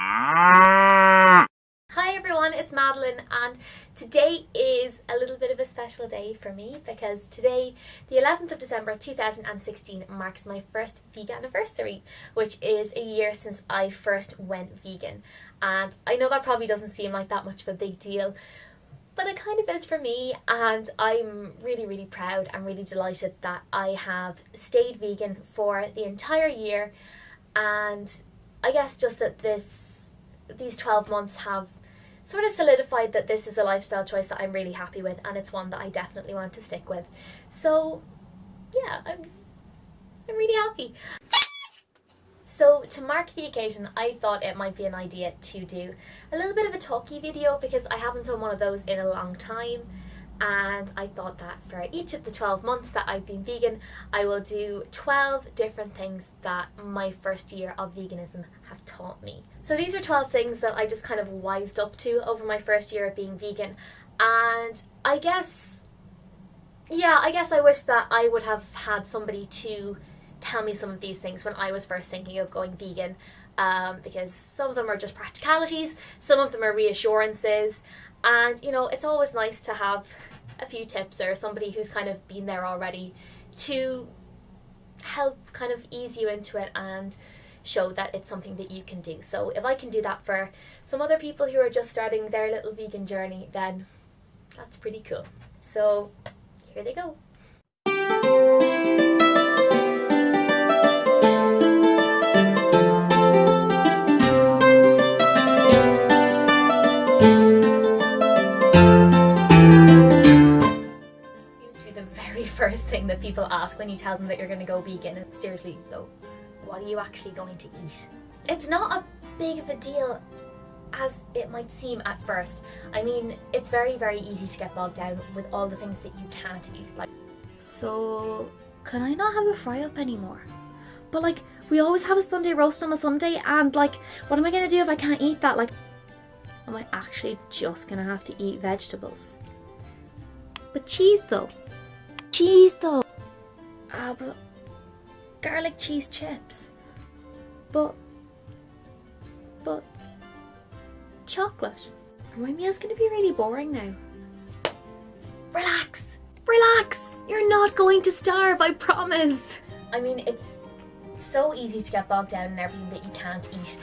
Hi everyone, it's Madeline, and today is a little bit of a special day for me because today, the 11th of December 2016, marks my first veganiversary, which is a year since I first went vegan. And I know that probably doesn't seem like that much of a big deal, but it kind of is for me, and I'm really proud and really delighted that I have stayed vegan for the entire year. And I guess just that these 12 months have sort of solidified that this is a lifestyle choice that I'm really happy with, and it's one that I definitely want to stick with. So yeah, I'm really happy. So to mark the occasion, I thought it might be an idea to do a little bit of a talky video because I haven't done one of those in a long time. And I thought that for each of the 12 months that I've been vegan, I will do 12 different things that my first year of veganism have taught me. So these are 12 things that I just kind of wised up to over my first year of being vegan. And I guess I wish that I would have had somebody to tell me some of these things when I was first thinking of going vegan, because some of them are just practicalities, some of them are reassurances, and you know, it's always nice to have a few tips or somebody who's kind of been there already to help kind of ease you into it and show that it's something that you can do. So if I can do that for some other people who are just starting their little vegan journey, then that's pretty cool. So here they go. First thing that people ask when you tell them that you're going to go vegan. Seriously though, what are you actually going to eat? It's not a big of a deal as it might seem at first. I mean, it's very easy to get bogged down with all the things that you can't eat. Like, so can I not have a fry up anymore? But like, we always have a Sunday roast on a Sunday, and like, what am I going to do if I can't eat that? Like, am I actually just going to have to eat vegetables? But cheese though. But garlic cheese chips. But chocolate. Are my meals gonna be really boring now? Relax! You're not going to starve, I promise! I mean, it's so easy to get bogged down in everything that you can't eat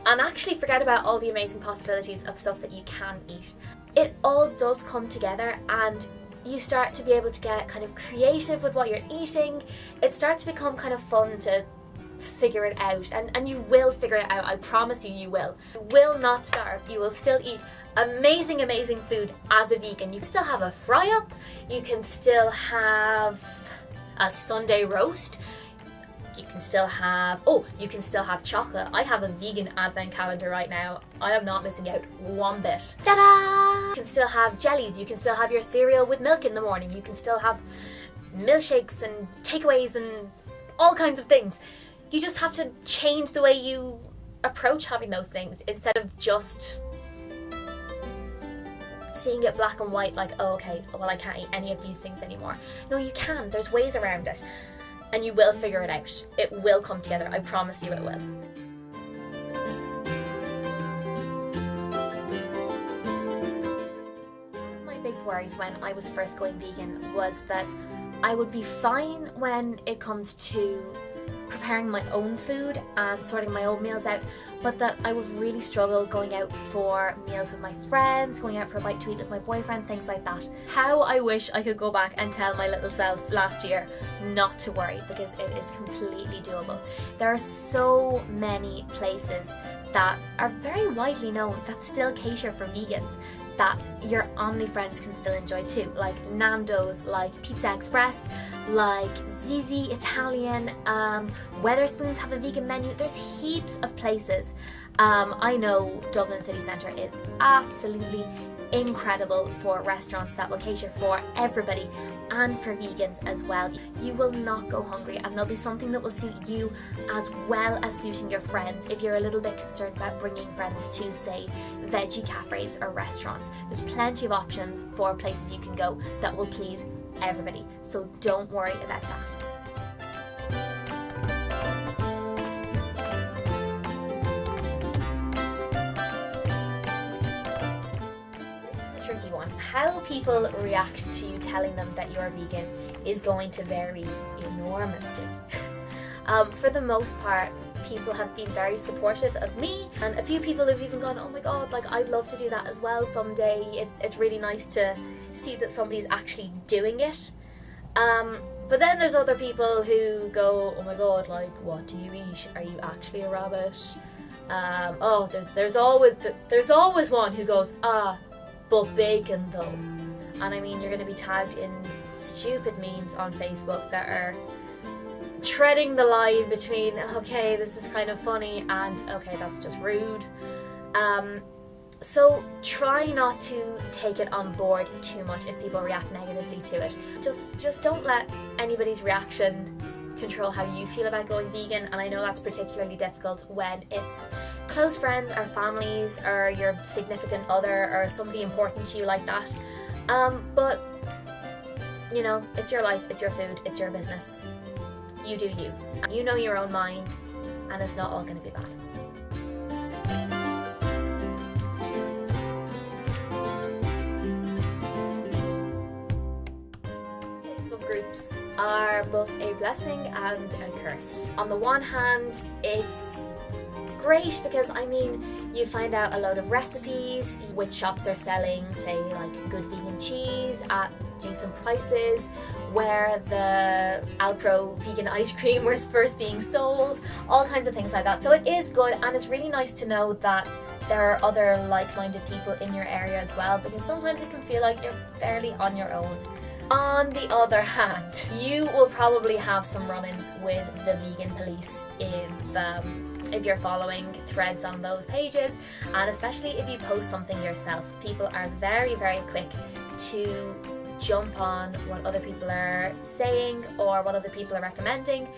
and actually forget about all the amazing possibilities of stuff that you can eat. It all does come together, and you start to be able to get kind of creative with what you're eating. It starts to become kind of fun to figure it out, and you will figure it out. I promise you, you will. You will not starve. You will still eat amazing food as a vegan. You can still have a fry up, you can still have a Sunday roast, you can still have chocolate. I have a vegan advent calendar right now. I am not missing out one bit. Ta-da! You can still have jellies, you can still have your cereal with milk in the morning, you can still have milkshakes and takeaways and all kinds of things. You just have to change the way you approach having those things instead of just seeing it black and white like, oh, okay, well, I can't eat any of these things anymore. No, you can. There's ways around it. And you will figure it out. It will come together. I promise you it will. One of my big worries when I was first going vegan was that I would be fine when it comes to preparing my own food and sorting my own meals out, but that I would really struggle going out for meals with my friends, going out for a bite to eat with my boyfriend, things like that. How I wish I could go back and tell my little self last year not to worry, because it is completely doable. There are so many places that are very widely known that still cater for vegans that your Omni friends can still enjoy too, like Nando's, like Pizza Express, like Zizi Italian, Wetherspoons have a vegan menu. There's heaps of places. I know Dublin city centre is absolutely incredible for restaurants that will cater for everybody and for vegans as well. You will not go hungry, and there'll be something that will suit you as well as suiting your friends if you're a little bit concerned about bringing friends to, say, veggie cafes or restaurants. There's plenty of options for places you can go that will please everybody, so don't worry about that. one. How people react to you telling them that you're vegan is going to vary enormously. For the most part, people have been very supportive of me, and a few people have even gone, oh my god, like I'd love to do that as well someday. It's really nice to see that somebody's actually doing it. But then there's other people who go, oh my god, like what do you eat? Are you actually a rabbit? Oh, there's always one who goes, but bacon though. And I mean, you're going to be tagged in stupid memes on Facebook that are treading the line between, okay, this is kind of funny, and okay, that's just rude. So try not to take it on board too much if people react negatively to it. Just don't let anybody's reaction control how you feel about going vegan, and I know that's particularly difficult when it's close friends or families or your significant other or somebody important to you like that. But you know, it's your life, it's your food, it's your business. You do you. You know your own mind, and it's not all going to be bad. Facebook groups are both a blessing and a curse. On the one hand, it's great because I mean, you find out a load of recipes, which shops are selling, say like good vegan cheese at decent prices, where the Alpro vegan ice cream was first being sold, all kinds of things like that. So it is good, and it's really nice to know that there are other like-minded people in your area as well, because sometimes it can feel like you're fairly on your own. On the other hand, you will probably have some run-ins with the vegan police if you're following threads on those pages, and especially if you post something yourself. People are very, very quick to jump on what other people are saying or what other people are recommending,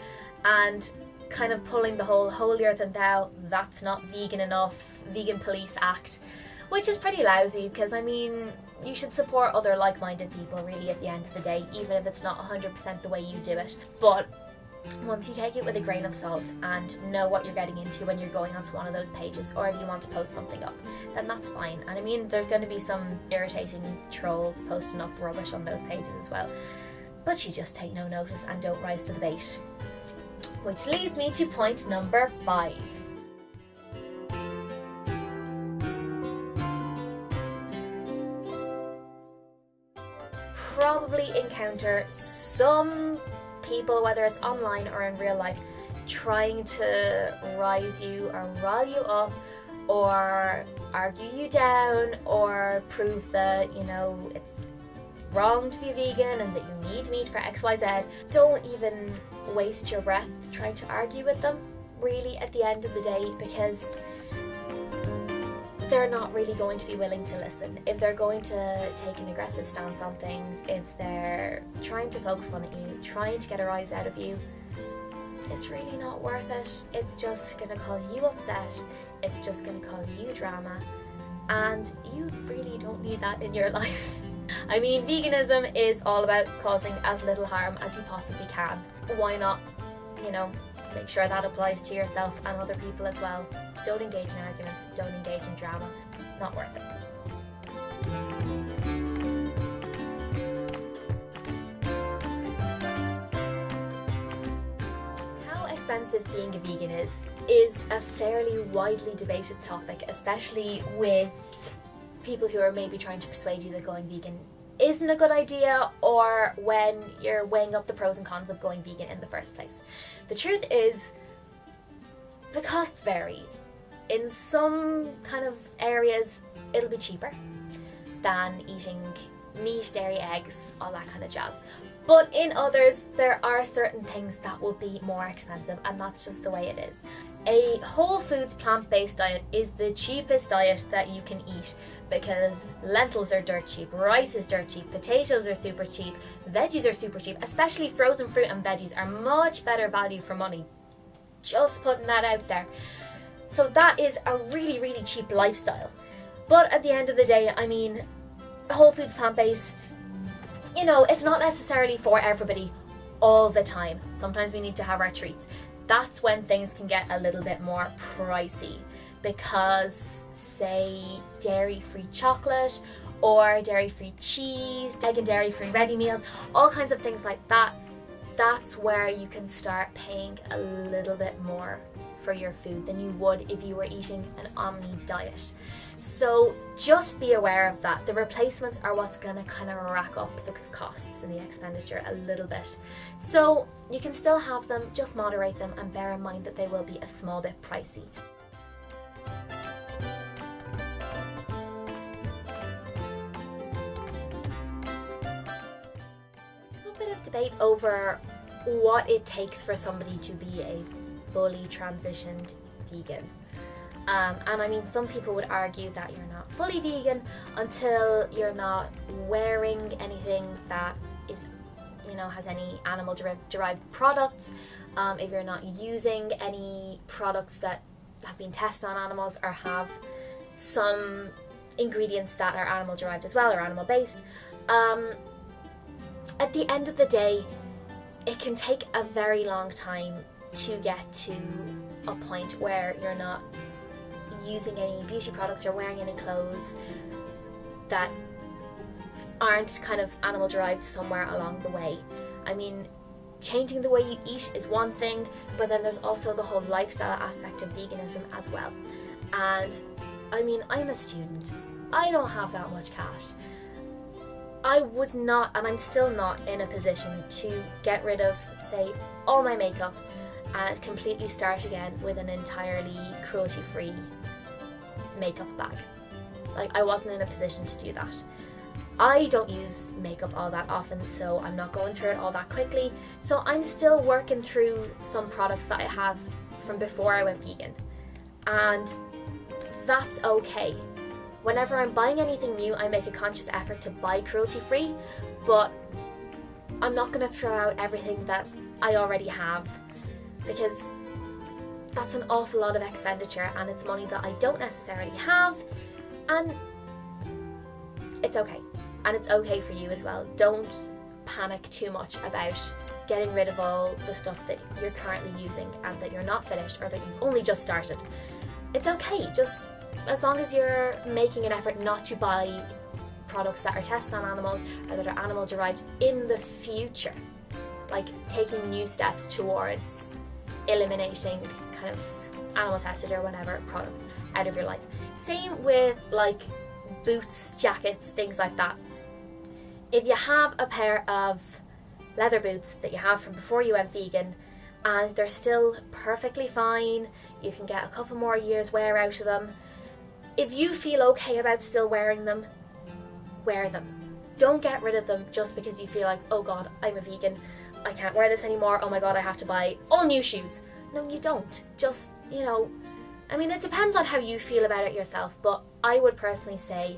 and kind of pulling the whole holier than thou, that's not vegan enough, vegan police act, which is pretty lousy, because I mean, you should support other like-minded people really at the end of the day, even if it's not 100% the way you do it. But once you take it with a grain of salt and know what you're getting into when you're going onto one of those pages, or if you want to post something up, then that's fine. And I mean, there's going to be some irritating trolls posting up rubbish on those pages as well, but you just take no notice and don't rise to the bait. Which leads me to point number 5. Probably encounter some people, whether it's online or in real life, trying to rise you or rile you up or argue you down or prove that, you know, it's wrong to be vegan and that you need meat for XYZ. Don't even waste your breath trying to argue with them, really, at the end of the day, because they're not really going to be willing to listen. If they're going to take an aggressive stance on things, if they're trying to poke fun at you, trying to get a rise out of you, it's really not worth it. It's just going to cause you upset, it's just going to cause you drama, and you really don't need that in your life. I mean, veganism is all about causing as little harm as you possibly can. Why not, you know, make sure that applies to yourself and other people as well. Don't engage in arguments, don't engage in drama. Not worth it. How expensive being a vegan is a fairly widely debated topic, especially with people who are maybe trying to persuade you that going vegan isn't a good idea, or when you're weighing up the pros and cons of going vegan in the first place. The truth is, the costs vary. In some kind of areas, it'll be cheaper than eating meat, dairy, eggs, all that kind of jazz. But in others, there are certain things that will be more expensive, and that's just the way it is. A whole foods plant-based diet is the cheapest diet that you can eat, because lentils are dirt cheap, rice is dirt cheap, potatoes are super cheap, veggies are super cheap, especially frozen fruit and veggies are much better value for money. Just putting that out there. So that is a really, really cheap lifestyle. But at the end of the day, I mean, whole foods plant-based, you know, it's not necessarily for everybody all the time. Sometimes we need to have our treats. That's when things can get a little bit more pricey, because say dairy-free chocolate or dairy-free cheese, egg and dairy-free ready meals, all kinds of things like that. That's where you can start paying a little bit more for your food than you would if you were eating an omni diet. So just be aware of that. The replacements are what's going to kind of rack up the costs and the expenditure a little bit. So you can still have them, just moderate them, and bear in mind that they will be a small bit pricey. There's a bit of debate over what it takes for somebody to be a fully transitioned vegan. And I mean, some people would argue that you're not fully vegan until you're not wearing anything that is, has any animal derived products. If you're not using any products that have been tested on animals or have some ingredients that are animal derived as well or animal based. At the end of the day, it can take a very long time to get to a point where you're not using any beauty products or wearing any clothes that aren't kind of animal derived somewhere along the way. I mean, changing the way you eat is one thing, but then there's also the whole lifestyle aspect of veganism as well. And I mean, I'm a student. I don't have that much cash. I was not, and I'm still not in a position to get rid of, say, all my makeup and completely start again with an entirely cruelty-free makeup bag. Like, I wasn't in a position to do that. I don't use makeup all that often, so I'm not going through it all that quickly. So I'm still working through some products that I have from before I went vegan. And that's okay. Whenever I'm buying anything new, I make a conscious effort to buy cruelty-free, but I'm not going to throw out everything that I already have, because that's an awful lot of expenditure and it's money that I don't necessarily have, and it's okay. And it's okay for you as well. Don't panic too much about getting rid of all the stuff that you're currently using and that you're not finished or that you've only just started. It's okay, just as long as you're making an effort not to buy products that are tested on animals or that are animal derived in the future. Like taking new steps towards eliminating kind of animal tested or whatever products out of your life. Same with like boots, jackets, things like that. If you have a pair of leather boots that you have from before you went vegan and they're still perfectly fine, you can get a couple more years wear out of them. If you feel okay about still wearing them, wear them. Don't get rid of them just because you feel like, oh god, I'm a vegan, I can't wear this anymore, oh my god, I have to buy all new shoes. No, you don't. Just, I mean, it depends on how you feel about it yourself, but I would personally say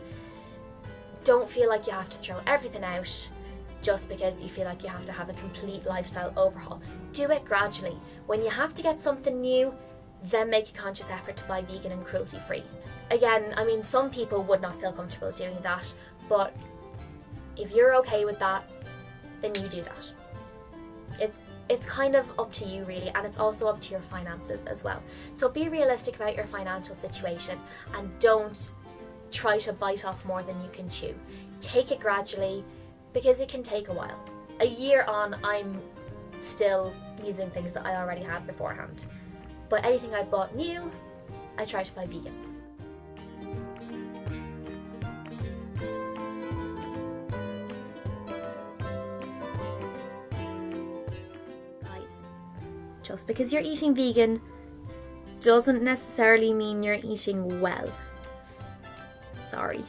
don't feel like you have to throw everything out just because you feel like you have to have a complete lifestyle overhaul. Do it gradually. When you have to get something new, then make a conscious effort to buy vegan and cruelty free. Again, I mean, some people would not feel comfortable doing that, but if you're okay with that, then you do that. It's kind of up to you really, and it's also up to your finances as well. So be realistic about your financial situation and don't try to bite off more than you can chew. Take it gradually because it can take a while. A year on, I'm still using things that I already had beforehand. But anything I bought new, I try to buy vegan. Just because you're eating vegan doesn't necessarily mean you're eating well. Sorry.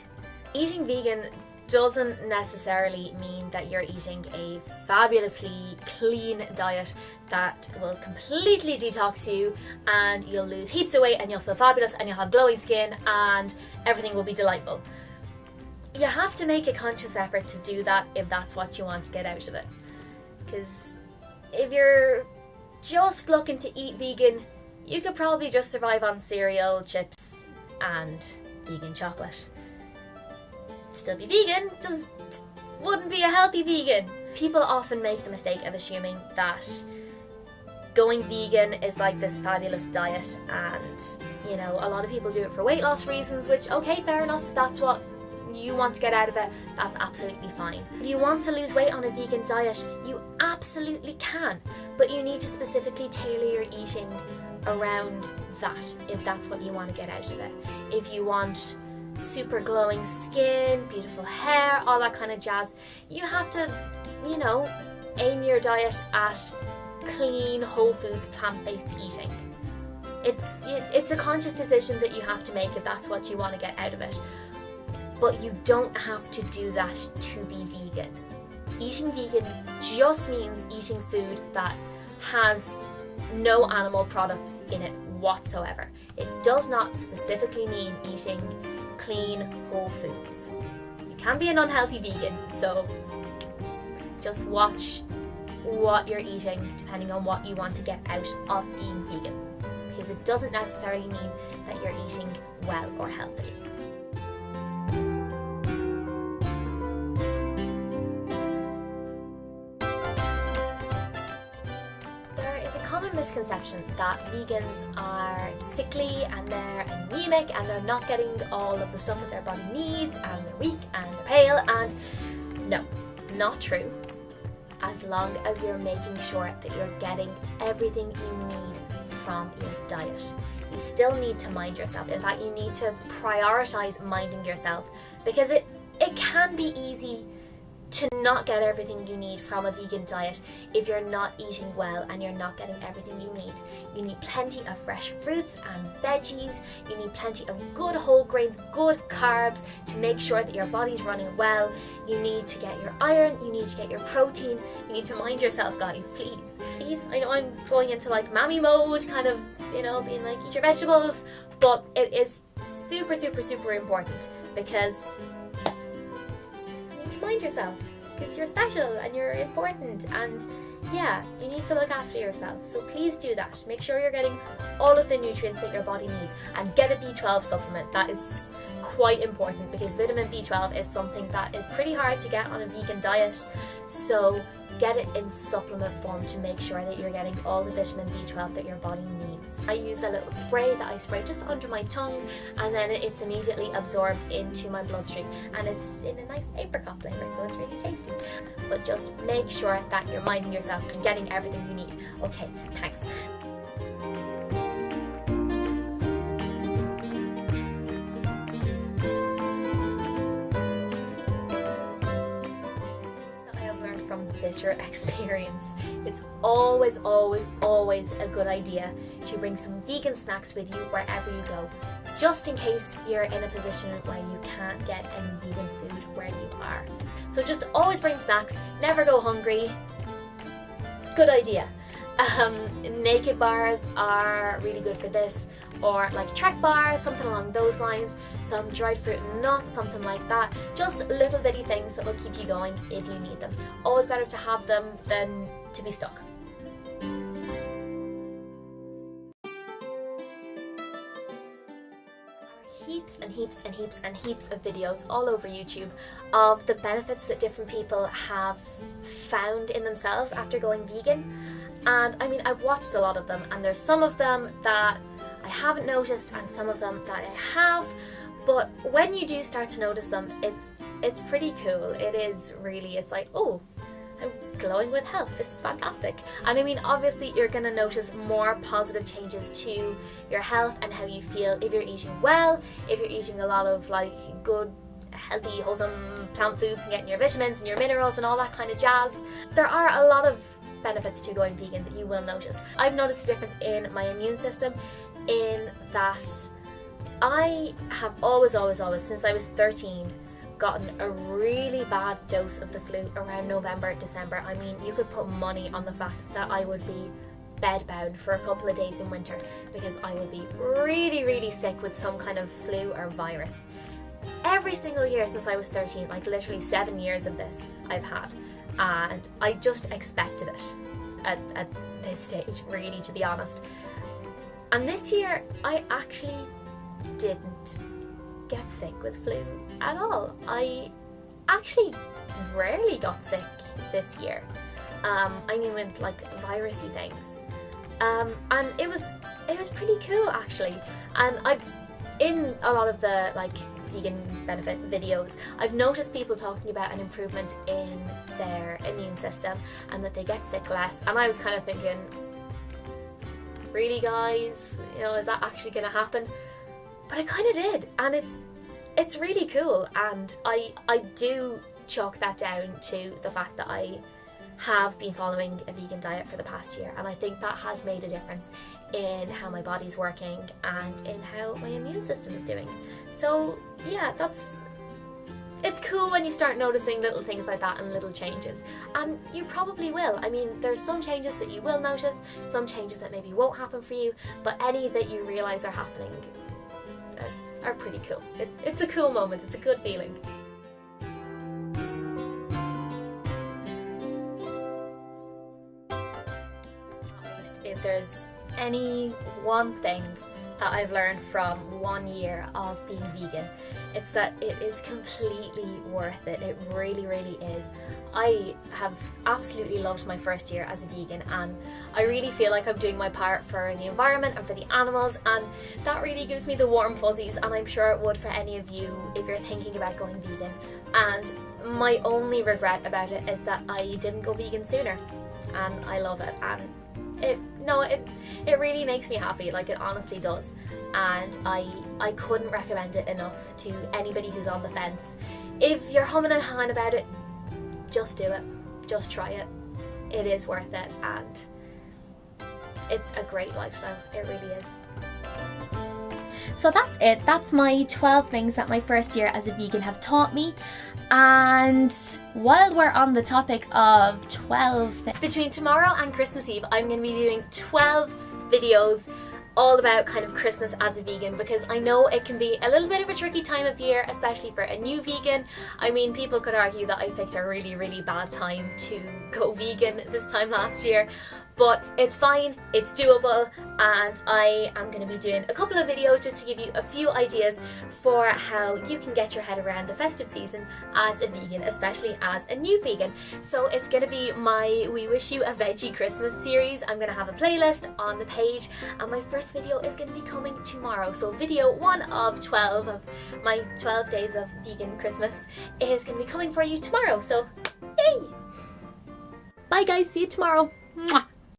Eating vegan doesn't necessarily mean that you're eating a fabulously clean diet that will completely detox you and you'll lose heaps of weight and you'll feel fabulous and you'll have glowing skin and everything will be delightful. You have to make a conscious effort to do that if that's what you want to get out of it. Because if you're just looking to eat vegan, you could probably just survive on cereal, chips, and vegan chocolate. Still be vegan, just wouldn't be a healthy vegan. People often make the mistake of assuming that going vegan is like this fabulous diet and, a lot of people do it for weight loss reasons, which, okay, fair enough, that's what, you want to get out of it, that's absolutely fine. If you want to lose weight on a vegan diet, you absolutely can, but you need to specifically tailor your eating around that, if that's what you want to get out of it. If you want super glowing skin, beautiful hair, all that kind of jazz, you have to, you know, aim your diet at clean, whole foods, plant-based eating. It's a conscious decision that you have to make if that's what you want to get out of it. But you don't have to do that to be vegan. Eating vegan just means eating food that has no animal products in it whatsoever. It does not specifically mean eating clean, whole foods. You can be an unhealthy vegan, so just watch what you're eating depending on what you want to get out of being vegan, because it doesn't necessarily mean that you're eating well or healthy. There is a common misconception that vegans are sickly and they're anemic and they're not getting all of the stuff that their body needs and they're weak and they're pale, and no, not true. As long as you're making sure that you're getting everything you need from your diet. You still need to mind yourself. In fact, you need to prioritize minding yourself, because it can be easy to not get everything you need from a vegan diet if you're not eating well and you're not getting everything you need. You need plenty of fresh fruits and veggies, you need plenty of good whole grains, good carbs to make sure that your body's running well. You need to get your iron, you need to get your protein, you need to mind yourself, guys, please. Please, I know I'm going into like mammy mode, kind of, you know, being like, eat your vegetables, but it is super, super, super important, because mind yourself, because you're special and you're important, and yeah, you need to look after yourself. So please do that. Make sure you're getting all of the nutrients that your body needs, and get a B12 supplement. That is quite important, because vitamin B12 is something that is pretty hard to get on a vegan diet. So get it in supplement form to make sure that you're getting all the vitamin B12 that your body needs. I use a little spray that I spray just under my tongue, and then it's immediately absorbed into my bloodstream, and it's in a nice apricot flavour, so it's really tasty. But just make sure that you're minding yourself and getting everything you need. Okay, thanks. From bitter experience, it's always a good idea to bring some vegan snacks with you wherever you go, just in case you're in a position where you can't get any vegan food where you are. So just always bring snacks, never go hungry. Good idea. Naked bars are really good for this, or like Trek bars, something along those lines, some dried fruit and nuts, something like that. Just little bitty things that will keep you going if you need them. Always better to have them than to be stuck. Heaps and heaps and heaps and heaps of videos all over YouTube of the benefits that different people have found in themselves after going vegan. And I mean, I've watched a lot of them, and there's some of them that I haven't noticed and some of them that I have, but when you do start to notice them, it's pretty cool. It is really, it's like, oh, I'm glowing with health, this is fantastic. And I mean, obviously you're going to notice more positive changes to your health and how you feel if you're eating well, if you're eating a lot of like good, healthy, wholesome plant foods and getting your vitamins and your minerals and all that kind of jazz. There are a lot of benefits to going vegan that you will notice. I've noticed a difference in my immune system, in that I have always, since I was 13, gotten a really bad dose of the flu around November, December. I mean, you could put money on the fact that I would be bedbound for a couple of days in winter, because I would be really, really sick with some kind of flu or virus. Every single year since I was 13, like literally 7 years of this I've had, and I just expected it at this stage, really, to be honest. And this year I actually didn't get sick with flu at all. I actually rarely got sick this year. I mean, with like virusy things, and it was pretty cool actually. And I've, in a lot of the like vegan benefit videos, I've noticed people talking about an improvement in their immune system and that they get sick less, and I was kind of thinking, really guys, you know, is that actually going to happen? But it kind of did, and it's really cool, and I do chalk that down to the fact that I have been following a vegan diet for the past year, and I think that has made a difference in how my body's working and in how my immune system is doing. So yeah, it's cool when you start noticing little things like that and little changes, and you probably will. I mean, there's some changes that you will notice, some changes that maybe won't happen for you, but any that you realise are happening are pretty cool. It's a cool moment, it's a good feeling. If there's any one thing that I've learned from 1 year of being vegan, it's that it is completely worth it. It really, really is. I have absolutely loved my first year as a vegan, and I really feel like I'm doing my part for the environment and for the animals, and that really gives me the warm fuzzies, and I'm sure it would for any of you if you're thinking about going vegan. And my only regret about it is that I didn't go vegan sooner, and I love it, and it really makes me happy, like it honestly does, and I couldn't recommend it enough to anybody who's on the fence. If you're humming and hawing about it, just do it, just try it. It is worth it, and it's a great lifestyle, it really is. So that's it. That's my 12 things that my first year as a vegan have taught me. And while we're on the topic of 12 things, between tomorrow and Christmas Eve, I'm going to be doing 12 videos all about kind of Christmas as a vegan, because I know it can be a little bit of a tricky time of year, especially for a new vegan. I mean, people could argue that I picked a really, really bad time to go vegan this time last year, but it's fine, it's doable, and I am going to be doing a couple of videos just to give you a few ideas for how you can get your head around the festive season as a vegan, especially as a new vegan. So it's going to be my We Wish You a Veggie Christmas series. I'm going to have a playlist on the page, and my first video is going to be coming tomorrow. So video 1 of 12 of my 12 days of vegan Christmas is going to be coming for you tomorrow. So yay! Bye guys, see you tomorrow. Mwah.